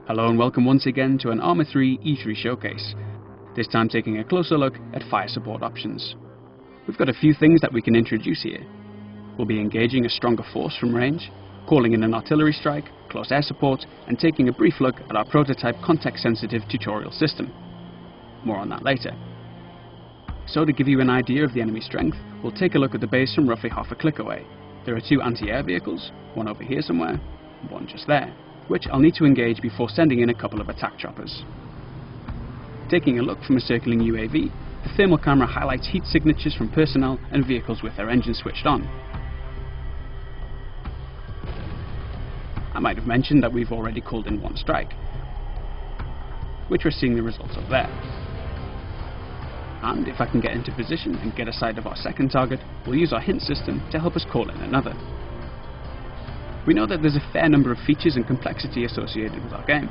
Hello and welcome once again to an Arma 3 E3 showcase, this time taking a closer look at fire support options. We've got a few things that we can introduce here. We'll be engaging a stronger force from range, calling in an artillery strike, close air support, and taking a brief look at our prototype context-sensitive tutorial system. More on that later. So to give you an idea of the enemy strength, we'll take a look at the base from roughly half a click away. There are two anti-air vehicles, one over here somewhere, and one just there, which I'll need to engage before sending in a couple of attack choppers. Taking a look from a circling UAV, the thermal camera highlights heat signatures from personnel and vehicles with their engines switched on. I might have mentioned that we've already called in one strike, which we're seeing the results of there. And if I can get into position and get a sight of our second target, we'll use our hint system to help us call in another. We know that there's a fair number of features and complexity associated with our game.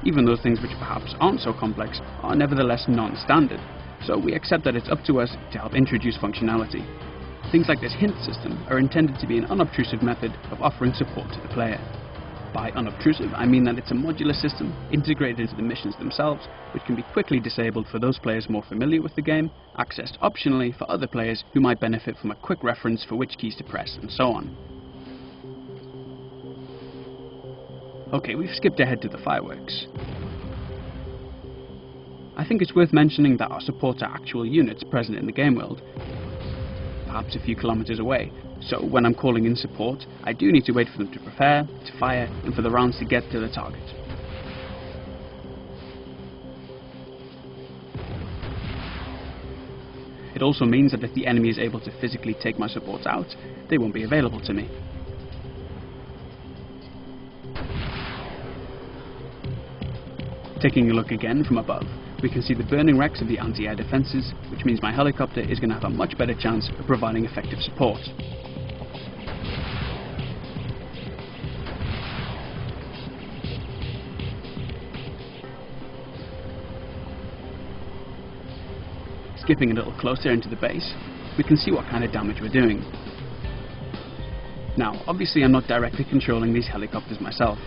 Even those things which perhaps aren't so complex are nevertheless non-standard, so we accept that it's up to us to help introduce functionality. Things like this hint system are intended to be an unobtrusive method of offering support to the player. By unobtrusive, I mean that it's a modular system integrated into the missions themselves, which can be quickly disabled for those players more familiar with the game, accessed optionally for other players who might benefit from a quick reference for which keys to press, and so on. Okay, we've skipped ahead to the fireworks. I think it's worth mentioning that our supports are actual units present in the game world, perhaps a few kilometers away, so when I'm calling in support, I do need to wait for them to prepare, to fire, and for the rounds to get to the target. It also means that if the enemy is able to physically take my supports out, they won't be available to me. Taking a look again from above, we can see the burning wrecks of the anti-air defences, which means my helicopter is going to have a much better chance of providing effective support. Skipping a little closer into the base, we can see what kind of damage we're doing. Now, obviously I'm not directly controlling these helicopters myself.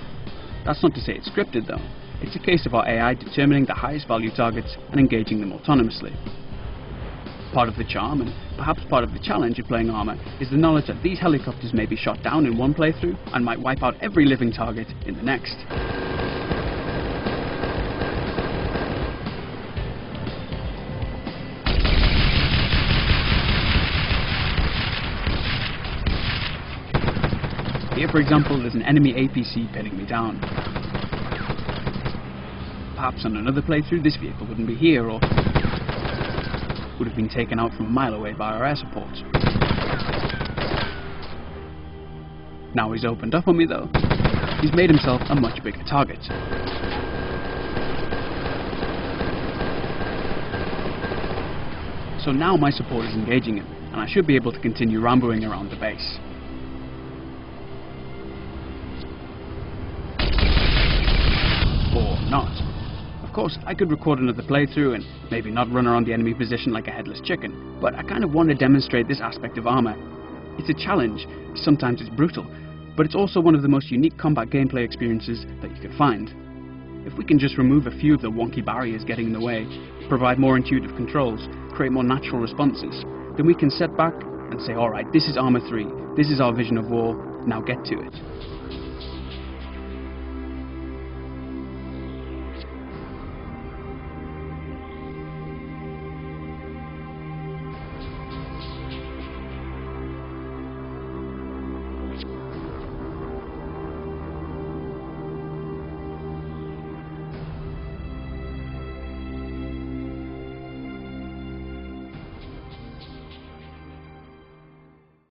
That's not to say it's scripted though. It's a case of our AI determining the highest value targets and engaging them autonomously. Part of the charm, and perhaps part of the challenge of playing Arma, is the knowledge that these helicopters may be shot down in one playthrough and might wipe out every living target in the next. Here, for example, there's an enemy APC pinning me down. Perhaps on another playthrough this vehicle wouldn't be here, or would have been taken out from a mile away by our air support. Now he's opened up on me though, he's made himself a much bigger target. So now my support is engaging him, and I should be able to continue ramboing around the base. Or not. Of course, I could record another playthrough and maybe not run around the enemy position like a headless chicken, but I kind of want to demonstrate this aspect of Arma. It's a challenge, sometimes it's brutal, but it's also one of the most unique combat gameplay experiences that you can find. If we can just remove a few of the wonky barriers getting in the way, provide more intuitive controls, create more natural responses, then we can set back and say, alright, this is Arma 3, this is our vision of war, now get to it.